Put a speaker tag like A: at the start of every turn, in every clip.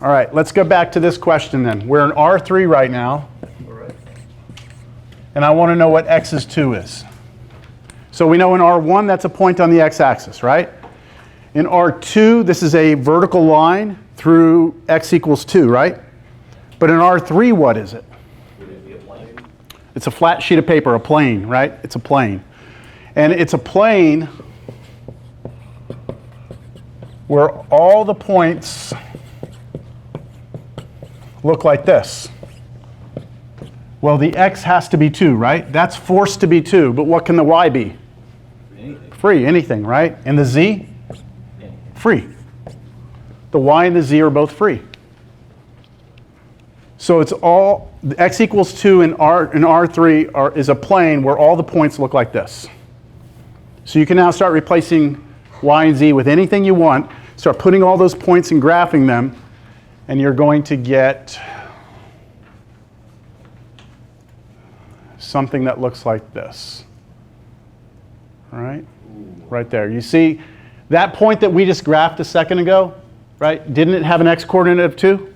A: All right, let's go back to this question then. We're in R3 right now.
B: All right.
A: And I want to know what x's 2 is. So we know in R1 that's a point on the x-axis, right? In R2 this is a vertical line through x equals 2, right? But in R3 what is it?
B: Would it be a plane?
A: It's a flat sheet of paper, a plane, right? It's a plane. And it's a plane where all the points look like this. Well, the x has to be 2, right? That's forced to be 2, but what can the y be?
B: Anything.
A: Free, anything, right? And the z?
B: Anything.
A: Free. The y and the z are both free. So it's all, x equals 2 in R3 is a plane where all the points look like this. So you can now start replacing y and z with anything you want, start putting all those points and graphing them, and you're going to get something that looks like this. All right? Right there. You see that point that we just graphed a second ago, right? Didn't it have an x-coordinate of 2?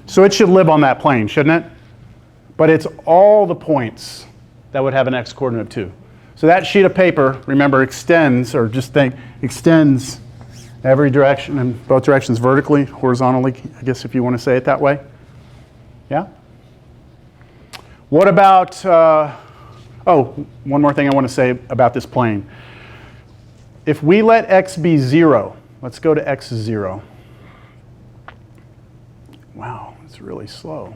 A: So it should live on that plane, shouldn't it? But it's all the points that would have an x-coordinate of 2. So that sheet of paper, remember, extends, or just think, extends every direction, in both directions vertically, horizontally, I guess if you want to say it that way. Yeah? What about, oh, one more thing I want to say about this plane. If we let x be 0, let's go to x is 0. Wow, it's really slow.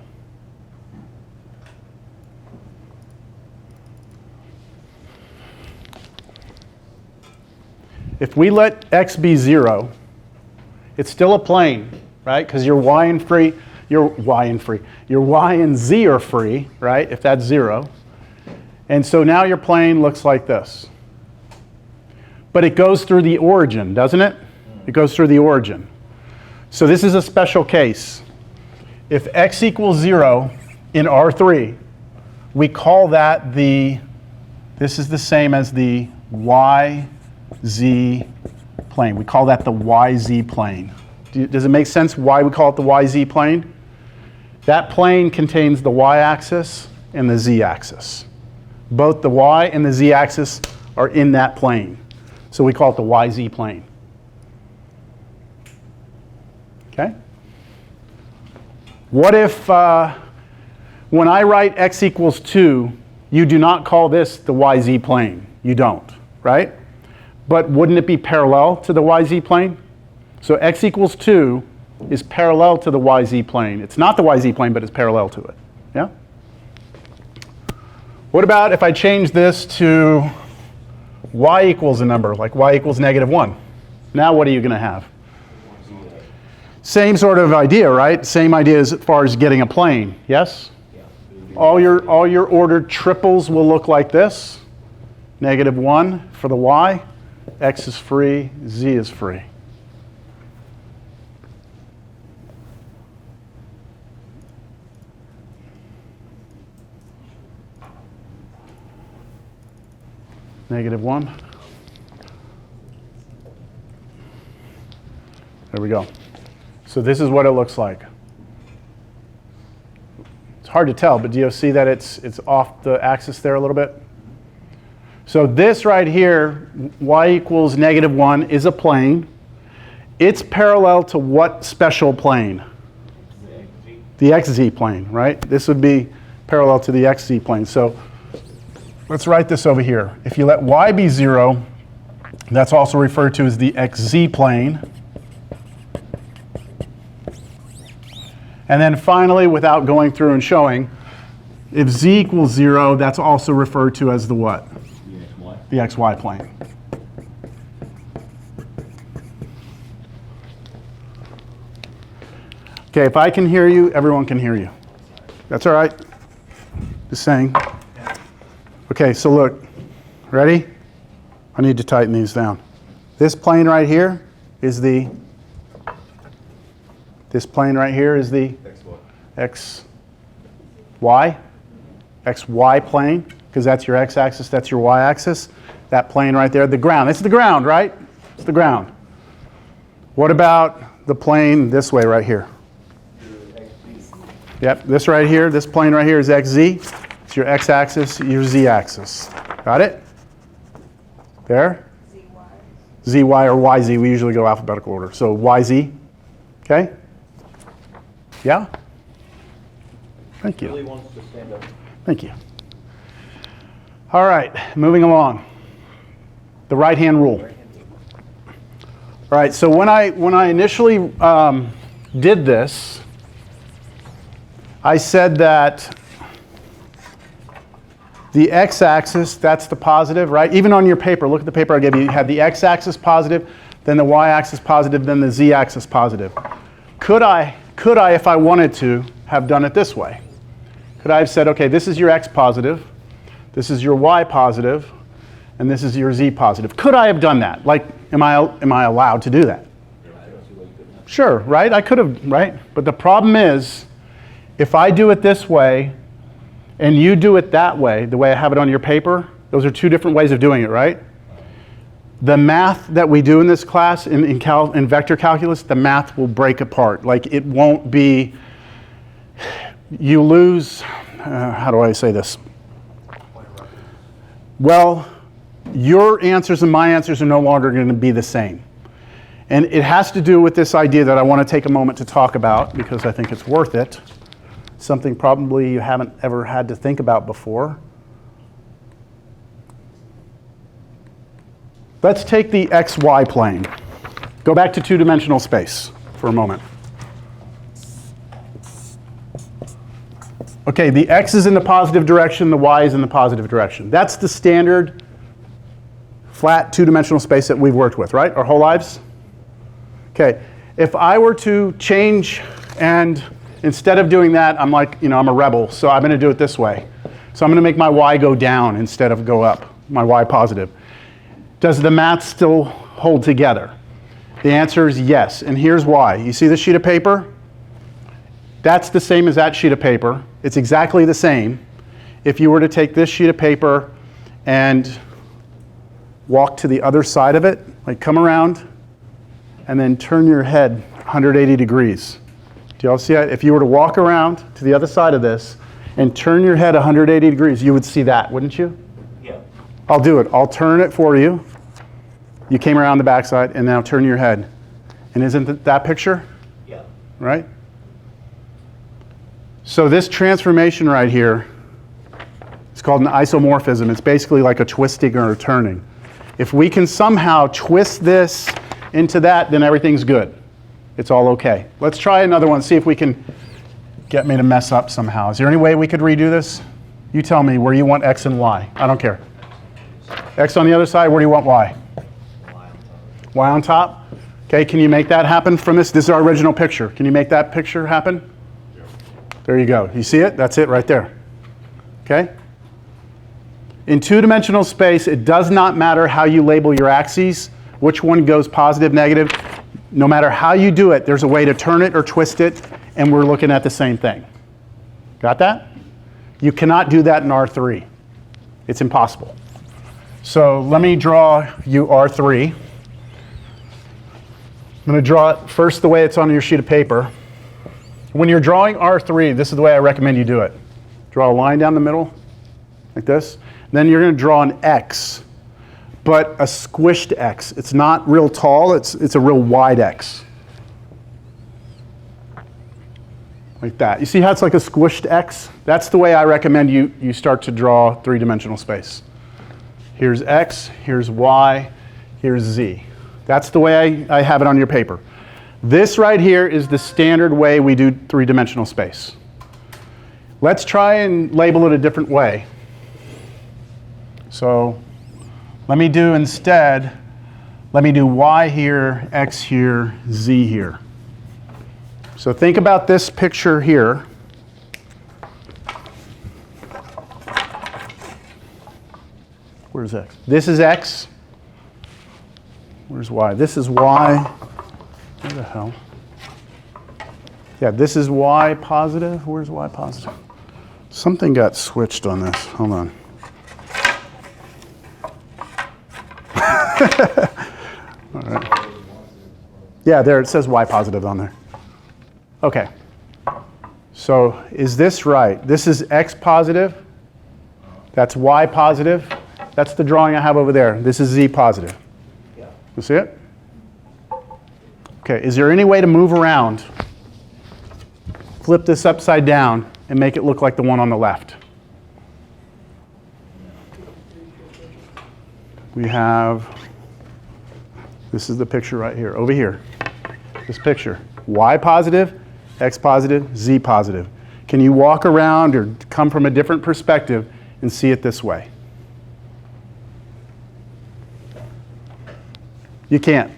A: If we let x be 0, it's still a plane, right? Because your y and z are free, right? If that's 0. And so now your plane looks like this. But it goes through the origin, doesn't it? It goes through the origin. So this is a special case. If x equals 0 in R3, we call that this is the same as the YZ plane. We call that the YZ plane. Does it make sense why we call it the YZ plane? That plane contains the y-axis and the z-axis. Both the y and the z-axis are in that plane. So we call it the YZ plane. Okay? What if when I write x equals 2, you do not call this the YZ plane? You don't, right? But wouldn't it be parallel to the YZ plane? So x equals 2 is parallel to the YZ plane. It's not the YZ plane, but it's parallel to it. Yeah? What about if I change this to y equals a number, like y equals -1? Now what are you going to have? Same sort of idea, right? Same idea as far as getting a plane, yes?
B: Yeah.
A: All your ordered triples will look like this. -1 for the y, x is free, z is free. -1. There we go. So this is what it looks like. It's hard to tell, but do you see that it's off the axis there a little bit? So this right here, y equals -1, is a plane. It's parallel to what special plane? The xz plane, right? This would be parallel to the xz plane. So let's write this over here. If you let y be 0, that's also referred to as the xz plane. And then finally, without going through and showing, if z equals 0, that's also referred to as the what? The xy plane. Okay, if I can hear you, everyone can hear you. That's all right. Just saying. Okay, so look, ready? I need to tighten these down. This plane right here is the xy plane, because that's your x-axis, that's your y-axis. That plane right there, the ground. It's the ground, right? It's the ground. What about the plane this way right here? Yep, this right here, this plane right here is xz. It's your x-axis, your z-axis. Got it? There? zy or yz, we usually go alphabetical order. So yz, okay? Yeah? Thank you.
B: Really wants to stand up.
A: Thank you. All right, moving along. The right-hand rule. All right, so when I initially did this, I said that the x-axis, that's the positive, right? Even on your paper, look at the paper I gave you. You had the x-axis positive, then the y-axis positive, then the z-axis positive. Could I, if I wanted to, have done it this way? Could I have said, okay, this is your x positive, this is your y positive, and this is your z positive? Could I have done that? Like, am I allowed to do that? Sure, right? I could have, right? But the problem is, if I do it this way, and you do it that way, the way I have it on your paper, those are two different ways of doing it, right? The math that we do in this class, in vector calculus, the math will break apart. Like, it won't be, you lose, how do I say this? Well, your answers and my answers are no longer going to be the same. And it has to do with this idea that I want to take a moment to talk about, because I think it's worth it. Something probably you haven't ever had to think about before. Let's take the xy plane. Go back to two-dimensional space for a moment. Okay, the x is in the positive direction, the y is in the positive direction. That's the standard flat two-dimensional space that we've worked with, right? Our whole lives? Okay, if I were to change and instead of doing that, I'm like, I'm a rebel, so I'm going to do it this way. So I'm going to make my y go down instead of go up, my y positive. Does the math still hold together? The answer is yes, and here's why. You see this sheet of paper? That's the same as that sheet of paper. It's exactly the same. If you were to take this sheet of paper and walk to the other side of it, like come around, and then turn your head 180 degrees. Do y'all see that? If you were to walk around to the other side of this and turn your head 180 degrees, you would see that, wouldn't you?
B: Yeah.
A: I'll do it. I'll turn it for you. You came around the backside, and now turn your head. And isn't that picture?
B: Yeah.
A: Right? So this transformation right here is called an isomorphism. It's basically like a twisting or a turning. If we can somehow twist this into that, then everything's good. It's all okay. Let's try another one, see if we can get me to mess up somehow. Is there any way we could redo this? You tell me where you want x and y. I don't care. X on the other side, where do you want y? Y on top? Okay, can you make that happen from this? This is our original picture. Can you make that picture happen? There you go. You see it? That's it right there. Okay? In two-dimensional space, it does not matter how you label your axes, which one goes positive, negative. No matter how you do it, there's a way to turn it or twist it, and we're looking at the same thing. Got that? You cannot do that in R3. It's impossible. So let me draw you R3. I'm going to draw it first the way it's on your sheet of paper. When you're drawing R3, this is the way I recommend you do it. Draw a line down the middle, like this. Then you're going to draw an X, but a squished X. It's not real tall, it's a real wide X. Like that. You see how it's like a squished X? That's the way I recommend you start to draw three-dimensional space. Here's X, here's Y, here's Z. That's the way I have it on your paper. This right here is the standard way we do three-dimensional space. Let's try and label it a different way. So let me do instead, let me do Y here, X here, Z here. So think about this picture here. Where's X? This is X. Where's Y? This is Y. Where the hell? Yeah, this is Y positive. Where's Y positive? Something got switched on this. Hold on. All right. Yeah, there it says Y positive on there. Okay. So is this right? This is x positive. That's y positive. That's the drawing I have over there. This is z positive.
B: Yeah.
A: You see it? Okay, is there any way to move around, flip this upside down, and make it look like the one on the left? We have, this is the picture right here, over here. This picture, y positive, x positive, z positive. Can you walk around or come from a different perspective and see it this way? You can't.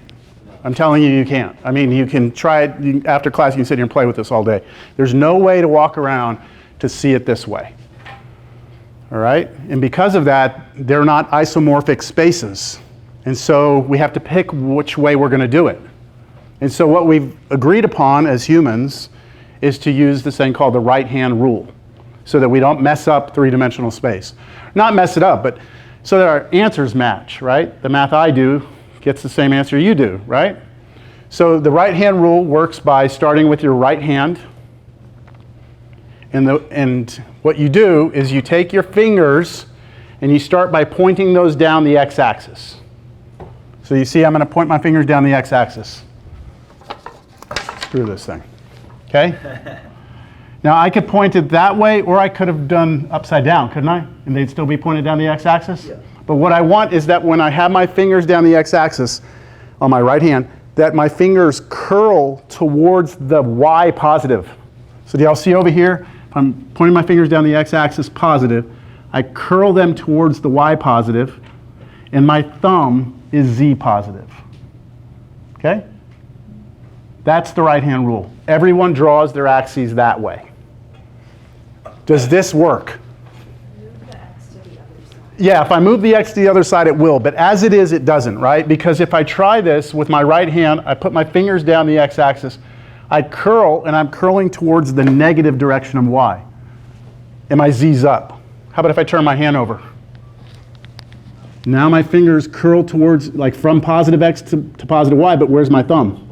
A: I'm telling you, you can't. I mean, you can try it. After class, you can sit here and play with this all day. There's no way to walk around to see it this way. All right? And because of that, they're not isomorphic spaces. And so we have to pick which way we're going to do it. And so what we've agreed upon as humans is to use this thing called the right-hand rule so that we don't mess up three-dimensional space. Not mess it up, but so that our answers match, right? The math I do gets the same answer you do, right? So the right-hand rule works by starting with your right hand. And what you do is you take your fingers and you start by pointing those down the x-axis. So you see I'm going to point my fingers down the x-axis. Screw this thing. Okay? Now I could point it that way, or I could have done upside down, couldn't I? And they'd still be pointed down the x-axis?
B: Yeah.
A: But what I want is that when I have my fingers down the x-axis on my right hand, that my fingers curl towards the y positive. So do y'all see over here? If I'm pointing my fingers down the x-axis positive, I curl them towards the y positive, and my thumb is z positive. Okay? That's the right-hand rule. Everyone draws their axes that way. Does this work?
C: Move the x to the other side.
A: Yeah, if I move the x to the other side, it will. But as it is, it doesn't, right? Because if I try this with my right hand, I put my fingers down the x-axis, I curl, and I'm curling towards the negative direction of y. And my z's up. How about if I turn my hand over? Now my fingers curl towards, like from positive x to positive y, but where's my thumb?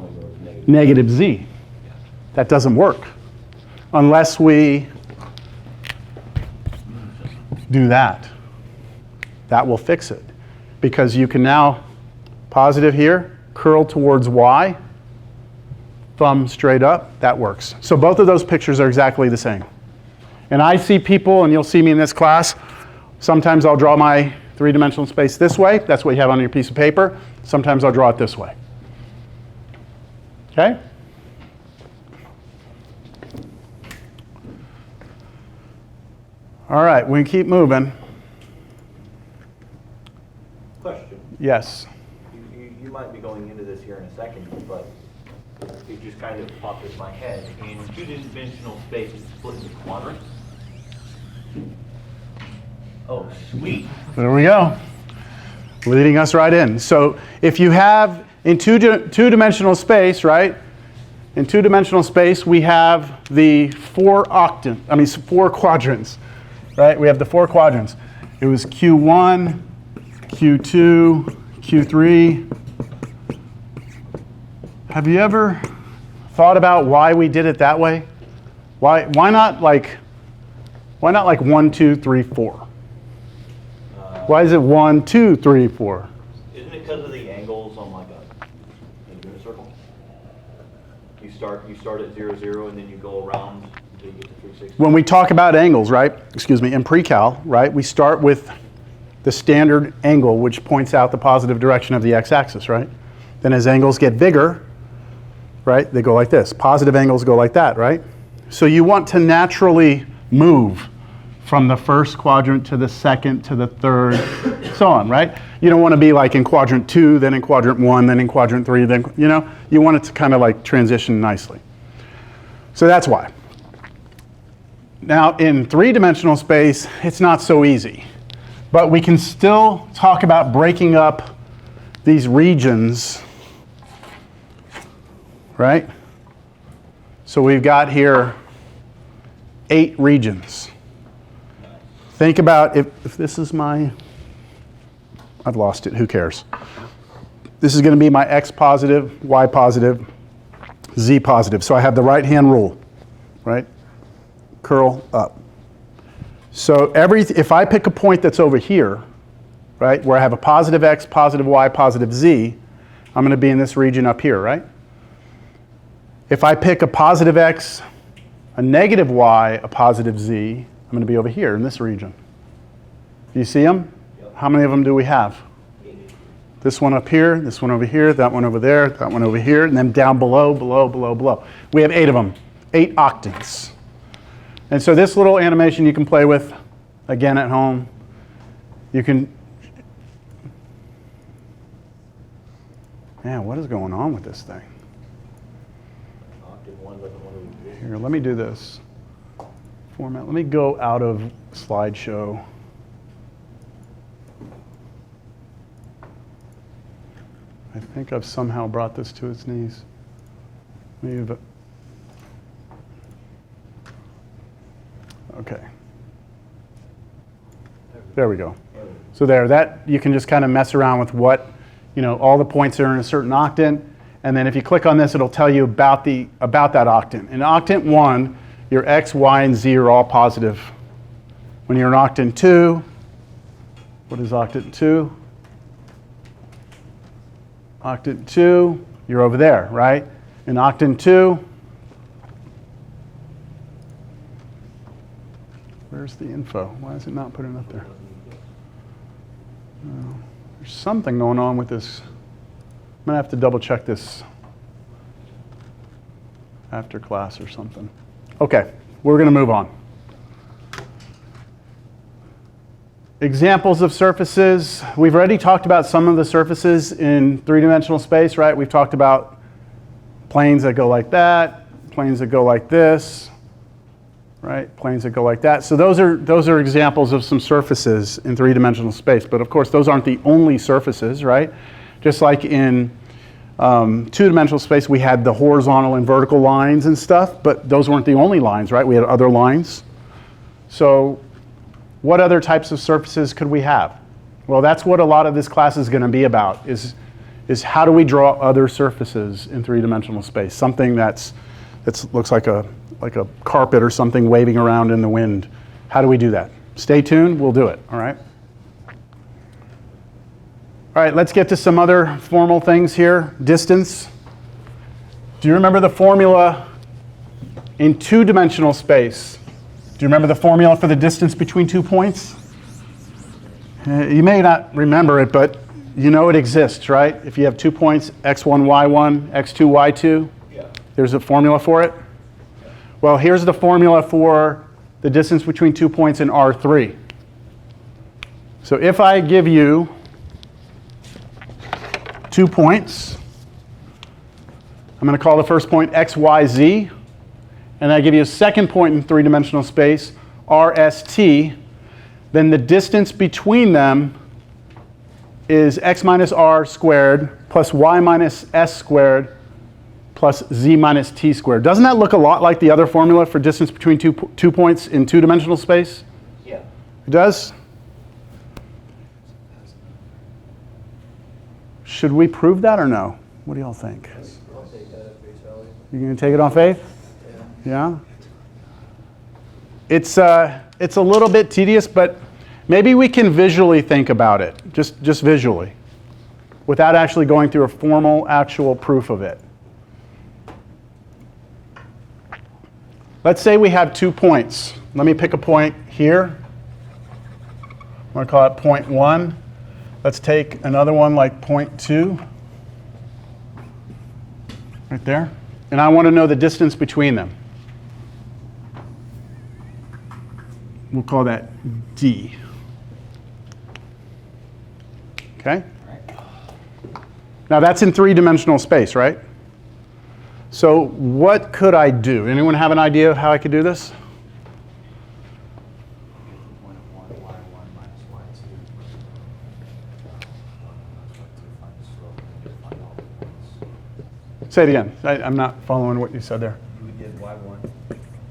A: Negative z. That doesn't work unless we do that. That will fix it. Because you can now, positive here, curl towards y, thumb straight up, that works. So both of those pictures are exactly the same. And I see people, and you'll see me in this class, sometimes I'll draw my three-dimensional space this way. That's what you have on your piece of paper. Sometimes I'll draw it this way. Okay? All right, we keep moving.
B: Question.
A: Yes.
B: You might be going into this here in a second, but it just kind of popped in my head. In two-dimensional space, it's split into quadrants. Oh, sweet.
A: There we go. Leading us right in. So if you have in two-dimensional space, right? In two-dimensional space, we have the four quadrants, right? We have the four quadrants. It was Q1, Q2, Q3. Have you ever thought about why we did it that way? Why not like 1, 2, 3, 4? Why is it 1, 2, 3, 4?
B: Isn't it because of the angles on like a unit circle? You start at 0, 0, and then you go around until you get to 360.
A: When we talk about angles, right? Excuse me, in pre-cal, right? We start with the standard angle, which points out the positive direction of the x-axis, right? Then as angles get bigger, right? They go like this. Positive angles go like that, right? So you want to naturally move from the first quadrant to the second to the third, so on, right? You don't want to be like in quadrant 2, then in quadrant 1, then in quadrant 3, then, you know, you want it to kind of like transition nicely. So that's why. Now in three-dimensional space, it's not so easy, but we can still talk about breaking up these regions, right? So we've got here 8 regions. Think about if this is my, I've lost it, who cares? This is going to be my x positive, y positive, z positive. So I have the right-hand rule, right? curl up. So if I pick a point that's over here, right, where I have a positive x, positive y, positive z, I'm going to be in this region up here, right? If I pick a positive x, a negative y, a positive z, I'm going to be over here in this region. Do you see them?
B: Yep.
A: How many of them do we have? This one up here, this one over here, that one over there, that one over here, and then down below, below, below, below. We have 8 of them, 8 octants. And so this little animation you can play with, again at home. You can, man, what is going on with this thing? Here, let me do this. Format, let me go out of slideshow. I think I've somehow brought this to its knees. Okay. There we go. So that you can just kind of mess around with what, all the points are in a certain octant, and then if you click on this, it'll tell you about that octant. In octant 1, your x, y, and z are all positive. When you're in octant 2, what is octant 2? Octant 2, you're over there, right? In octant 2, where's the info? Why is it not putting it up there? Oh, there's something going on with this. I'm going to have to double check this after class or something. Okay, we're going to move on. Examples of surfaces. We've already talked about some of the surfaces in three-dimensional space, right? We've talked about planes that go like that, planes that go like this, right? Planes that go like that. So those are examples of some surfaces in three-dimensional space. But of course, those aren't the only surfaces, right? Just like in two-dimensional space, we had the horizontal and vertical lines and stuff, but those weren't the only lines, right? We had other lines. So what other types of surfaces could we have? Well, that's what a lot of this class is going to be about, is how do we draw other surfaces in three-dimensional space? Something that looks like a carpet or something waving around in the wind. How do we do that? Stay tuned, we'll do it, all right? All right, let's get to some other formal things here. Distance. Do you remember the formula in two-dimensional space? Do you remember the formula for the distance between 2 points? You may not remember it, but you know it exists, right? If you have 2 points, x1, y1, x2, y2, there's a formula for it. Well, here's the formula for the distance between 2 points in R3. So if I give you 2 points, I'm going to call the first point x, y, z, and I give you a second point in three-dimensional space, r, s, t, then the distance between them is x minus r squared plus y minus s squared plus z minus t squared. Doesn't that look a lot like the other formula for distance between two points in two-dimensional space?
B: Yeah.
A: It does? Should we prove that or no? What do y'all think?
B: I'll take that at face value.
A: You going to take it on faith? Yeah? It's a little bit tedious, but maybe we can visually think about it, just visually, without actually going through a formal, actual proof of it. Let's say we have 2 points. Let me pick a point here. I'm going to call it point 1. Let's take another one like point 2, right there. And I want to know the distance between them. We'll call that D. Okay? Now that's in three-dimensional space, right? So what could I do? Anyone have an idea of how I could do this? Say it again. I'm not following what you said there.
B: You did y1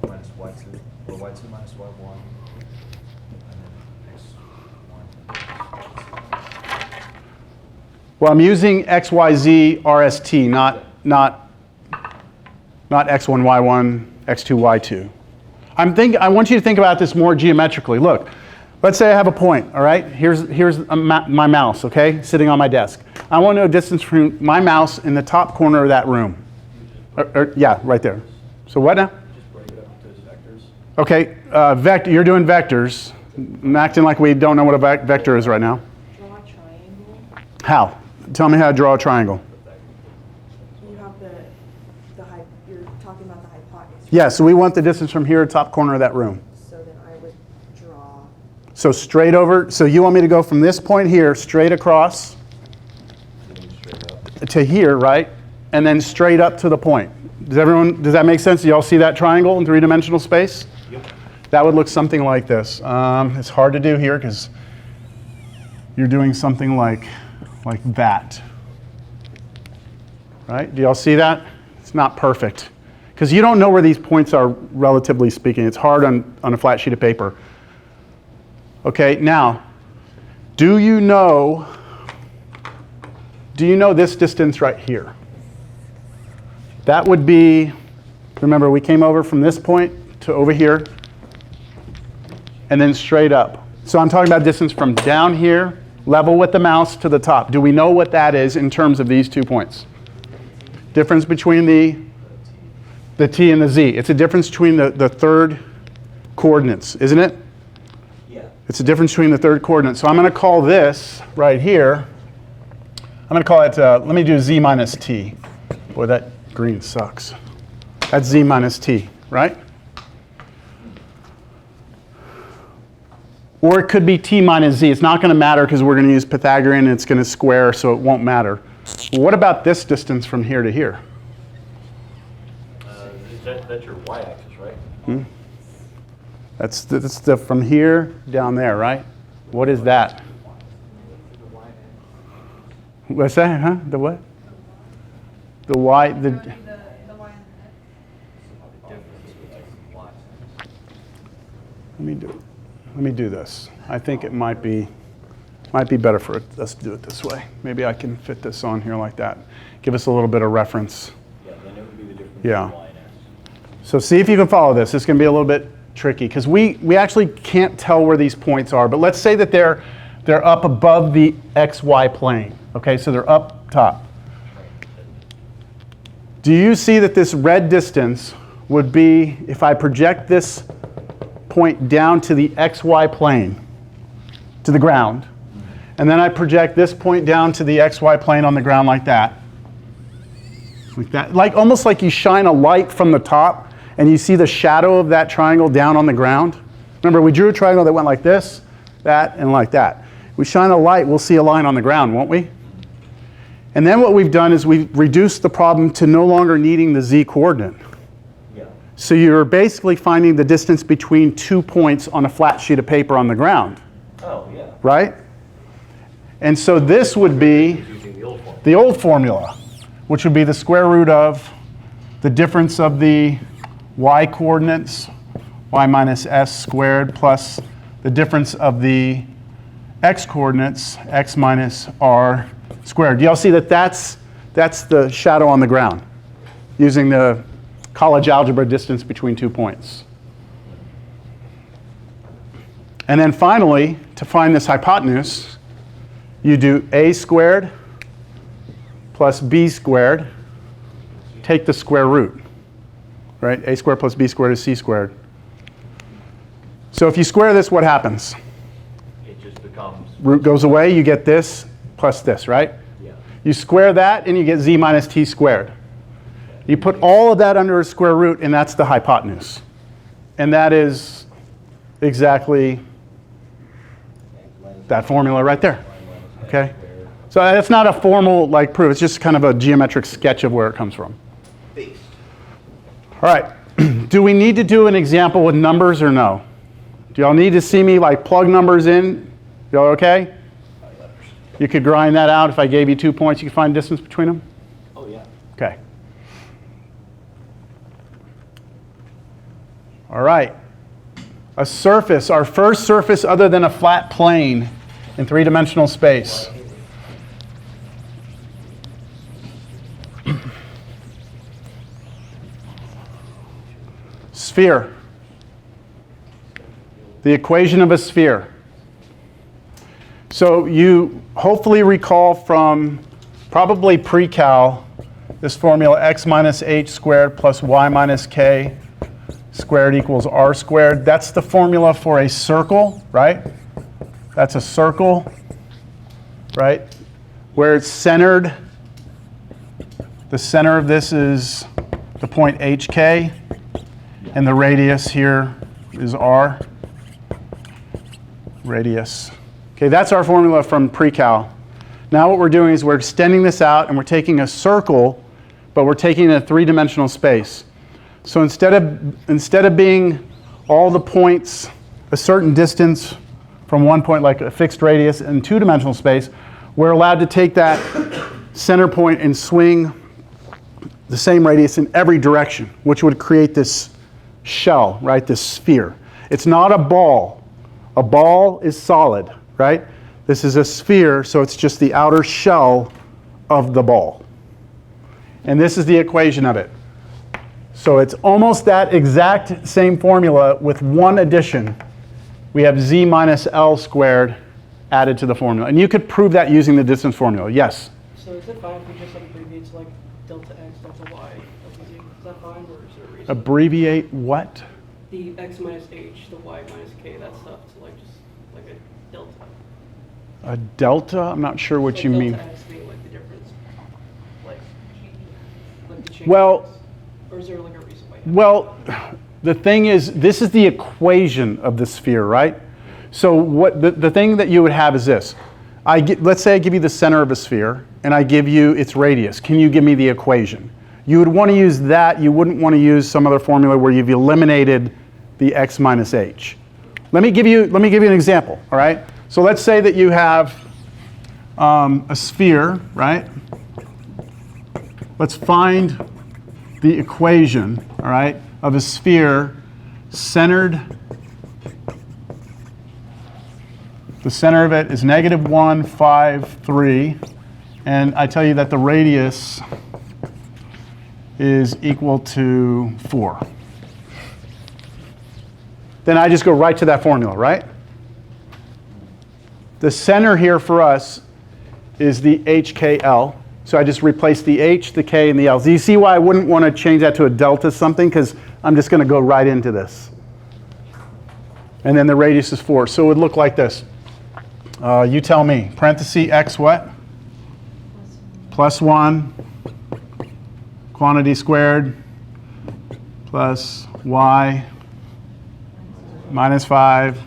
B: minus y2, or y2 minus y1, and then x1.
A: Well, I'm using x, y, z, r, s, t, not x1, y1, x2, y2. I want you to think about this more geometrically. Look, let's say I have a point, all right? Here's my mouse, okay, sitting on my desk. I want to know a distance from my mouse in the top corner of that room. Yeah, right there. So what now?
B: Just break it up into vectors.
A: Okay, you're doing vectors. I'm acting like we don't know what a vector is right now.
C: Draw a triangle.
A: How? Tell me how to draw a triangle.
C: You have you're talking about the hypotenuse.
A: Yeah, so we want the distance from here to top corner of that room.
C: So then I would draw.
A: So straight over, so you want me to go from this point here, straight across to here, right? And then straight up to the point. Does that make sense? Do y'all see that triangle in three-dimensional space?
B: Yep.
A: That would look something like this. It's hard to do here because you're doing something like that. Right? Do y'all see that? It's not perfect. Because you don't know where these points are, relatively speaking. It's hard on a flat sheet of paper. Okay, now, do you know this distance right here? That would be, remember we came over from this point to over here, and then straight up. So I'm talking about distance from down here, level with the mouse, to the top. Do we know what that is in terms of these 2 points? Difference between the t and the z. It's a difference between the third coordinates, isn't it?
B: Yeah.
A: It's a difference between the third coordinates. So I'm going to call this right here, I'm going to call it, let me do z minus t. Boy, that green sucks. That's z minus t, right? Or it could be t minus z. It's not going to matter because we're going to use Pythagorean and it's going to square, so it won't matter. What about this distance from here to here?
B: That's your y-axis, right?
A: That's from here down there, right? What is that? What's that, huh? The what? The y,
D: The y and the x.
A: Let me do this. I think it might be better for us to do it this way. Maybe I can fit this on here like that. Give us a little bit of reference.
B: Yeah, then it would be the difference
A: Yeah.
B: between y and x.
A: So see if you can follow this. It's going to be a little bit tricky because we actually can't tell where these points are. But let's say that they're up above the xy plane. Okay, so they're up top. Do you see that this red distance would be, if I project this point down to the xy plane, to the ground, and then I project this point down to the xy plane on the ground like that, almost like you shine a light from the top and you see the shadow of that triangle down on the ground. Remember, we drew a triangle that went like this, that, and like that. We shine a light, we'll see a line on the ground, won't we? And then what we've done is we've reduced the problem to no longer needing the z coordinate.
B: Yeah.
A: So you're basically finding the distance between 2 points on a flat sheet of paper on the ground,
B: Oh, yeah.
A: right? And so this would be
B: Using the old form.
A: the old formula, which would be the square root of the difference of the y coordinates, y minus s squared, plus the difference of the x coordinates, x minus r squared. Do y'all see that that's the shadow on the ground using the college algebra distance between 2 points? And then finally, to find this hypotenuse, you do a squared plus b squared, take the square root, right? A squared plus b squared is c squared. So if you square this, what happens?
B: It just becomes,
A: Root goes away, you get this plus this, right?
B: yeah.
A: You square that and you get z minus t squared. You put all of that under a square root and that's the hypotenuse. And that is exactly that formula right there, okay? So that's not a formal proof, it's just kind of a geometric sketch of where it comes from.
B: Based.
A: All right, do we need to do an example with numbers or no? Do y'all need to see me plug numbers in? Y'all okay? You could grind that out. If I gave you 2 points, you could find distance between them?
B: Oh, yeah.
A: Okay. All right. A surface, our first surface other than a flat plane in three-dimensional space. Sphere. the equation of a sphere. So you hopefully recall from probably pre-cal this formula x minus h squared plus y minus k squared equals r squared. That's the formula for a circle, right? That's a circle, right? Where it's centered. The center of this is the point hk, and the radius here is r. Radius. Okay, that's our formula from pre-cal. Now what we're doing is we're extending this out, and we're taking a circle, but we're taking it in a three-dimensional space. So instead of being all the points a certain distance from one point, like a fixed radius in two-dimensional space, we're allowed to take that center point and swing the same radius in every direction, which would create this shell, right, this sphere. It's not a ball. A ball is solid, right? This is a sphere, so it's just the outer shell of the ball. And this is the equation of it. So it's almost that exact same formula with one addition. We have z minus L squared added to the formula. And you could prove that using the distance formula. Yes?
D: So is it fine if we just abbreviate to like delta x, delta y, delta z? Is that fine, or is there a reason?
A: Abbreviate what?
D: The x minus h, the y minus k, that stuff, to like just like a delta.
A: A delta? I'm not sure what
D: Like
A: you mean.
D: delta x being like the difference, like the change.
A: Well-
D: X. Or is there like a reason why?
A: Well, the thing is, this is the equation of the sphere, right? So what the thing that you would have is this. Let's say I give you the center of a sphere, and I give you its radius. Can you give me the equation? You would want to use that. You wouldn't want to use some other formula where you've eliminated the x minus h. Let me give you an example, all right? So let's say that you have a sphere, right? Let's find the equation, all right, of a sphere centered. The center of it is -1, 5, 3. And I tell you that the radius is equal to 4. Then I just go right to that formula, right? The center here for us is the HKL. So I just replace the H, the K, and the L. Do you see why I wouldn't want to change that to a delta something? Because I'm just going to go right into this. And then the radius is 4. So it would look like this. You tell me. Parenthesis x what? Plus 1. Quantity squared. Plus y. Minus 5.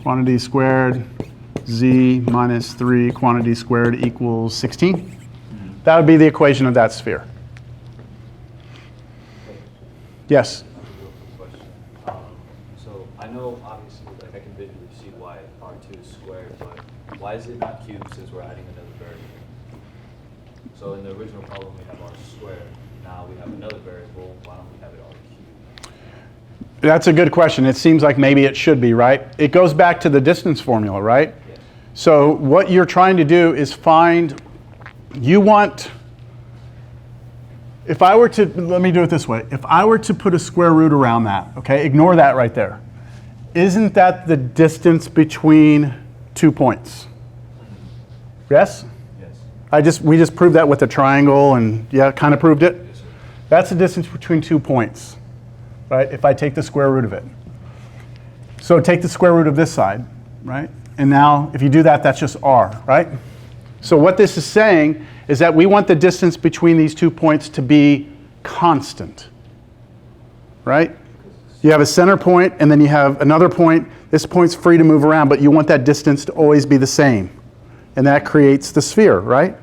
A: Quantity squared. Z minus 3. Quantity squared equals 16. That would be the equation of that sphere. Yes?
B: So I know obviously, like I can visually see why R2 is squared, but why is it not cubed since we're adding another variable? So in the original problem we have R squared. Now we have another variable. Why don't we have it R cubed?
A: That's a good question. It seems like maybe it should be, right? It goes back to the distance formula, right?
B: Yes.
A: So what you're trying to do is find, if I were to, let me do it this way. If I were to put a square root around that, okay, ignore that right there. Isn't that the distance between 2 points? Yes?
B: Yes.
A: We just proved that with a triangle, and yeah, kind of proved it.
B: Yes, sir.
A: That's the distance between 2 points, right? If I take the square root of it. So take the square root of this side, right? And now, if you do that, that's just r, right? So what this is saying is that we want the distance between these 2 points to be constant, right? You have a center point, and then you have another point. This point's free to move around, but you want that distance to always be the same. And that creates the sphere, right?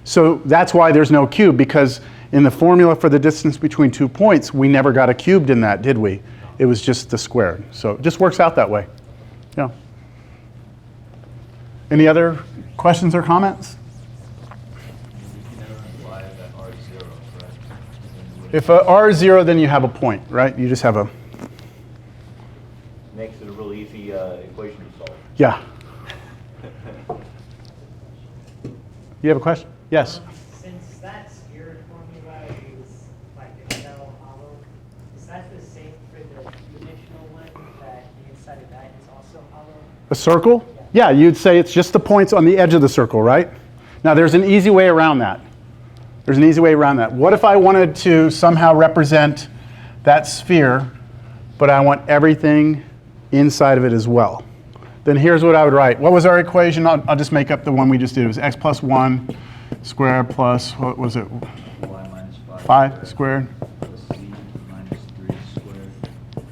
A: So that's why there's no cube, because in the formula for the distance between 2 points, we never got a cubed in that, did we? It was just the squared. So it just works out that way. Yeah. Any other questions or comments?
B: You can never imply that R is 0, correct?
A: If r is 0, then you have a point, right? You just have a,
B: Makes it a real easy equation to solve.
A: yeah. You have a question? Yes.
E: Since that sphere formula is like a shell hollow, is that the same for the dimensional one that the inside of
A: A circle? Yeah, you'd say it's just the points on the edge of the circle, right? Now there's an easy way around that. There's an easy way around that. What if I wanted to somehow represent that sphere, but I want everything inside of it as well? Then here's what I would write. What was our equation? I'll just make up the one we just did. It was x plus 1 squared plus, what was it?
B: Y minus
A: 5 squared
B: plus z minus 3 squared.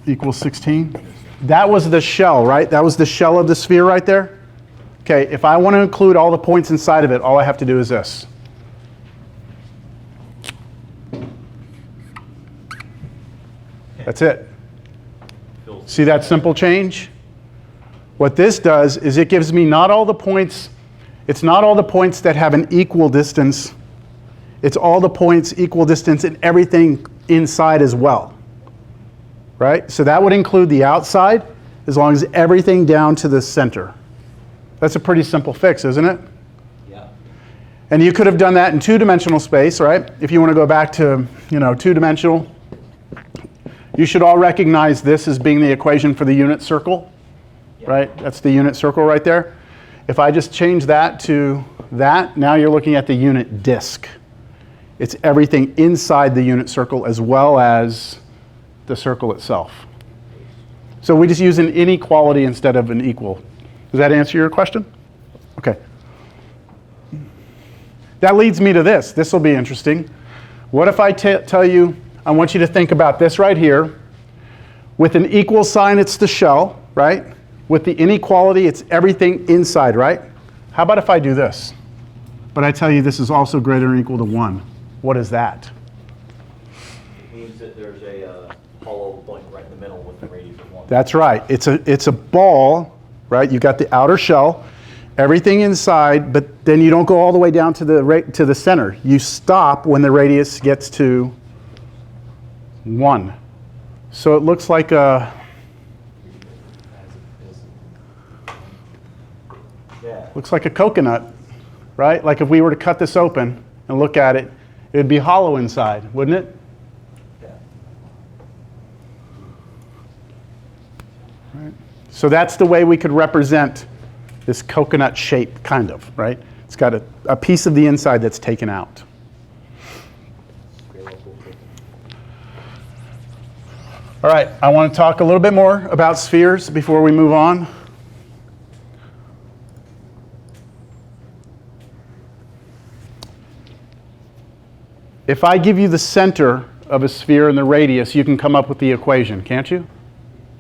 A: equals 16. That was the shell, right? That was the shell of the sphere right there. Okay, if I want to include all the points inside of it, all I have to do is this. That's it. See that simple change? What this does is it gives me not all the points, it's not all the points that have an equal distance, it's all the points equal distance and everything inside as well. Right? So that would include the outside as long as everything down to the center. That's a pretty simple fix, isn't it?
B: Yeah.
A: And you could have done that in two-dimensional space, right? If you want to go back to, two-dimensional, you should all recognize this as being the equation for the unit circle, right? That's the unit circle right there. If I just change that to that, now you're looking at the unit disk. It's everything inside the unit circle as well as the circle itself. So we just use an inequality instead of an equal. Does that answer your question? Okay. That leads me to this. This will be interesting. What if I tell you, I want you to think about this right here. With an equal sign, it's the shell, right? With the inequality, it's everything inside, right? How about if I do this? But I tell you this is also greater than or equal to 1. What is that?
B: It means that there's a hollow point right in the middle with the radius of 1.
A: That's right. It's a ball, right? You've got the outer shell, everything inside, but then you don't go all the way down to the center. You stop when the radius gets to 1. So it looks like a coconut, right? Like if we were to cut this open and look at it, it would be hollow inside, wouldn't it?
B: Yeah.
A: Right. So that's the way we could represent this coconut shape, kind of, right? It's got a piece of the inside that's taken out. All right, I want to talk a little bit more about spheres before we move on. If I give you the center of a sphere and the radius, you can come up with the equation, can't you?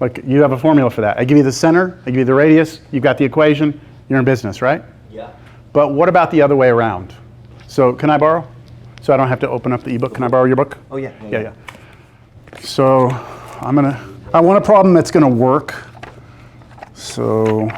A: Like, you have a formula for that. I give you the center, I give you the radius, you've got the equation, you're in business, right?
B: Yeah.
A: But what about the other way around? So can I borrow? So I don't have to open up the ebook. Can I borrow your book?
B: Oh, yeah.
A: Yeah. So I want a problem that's going to work. So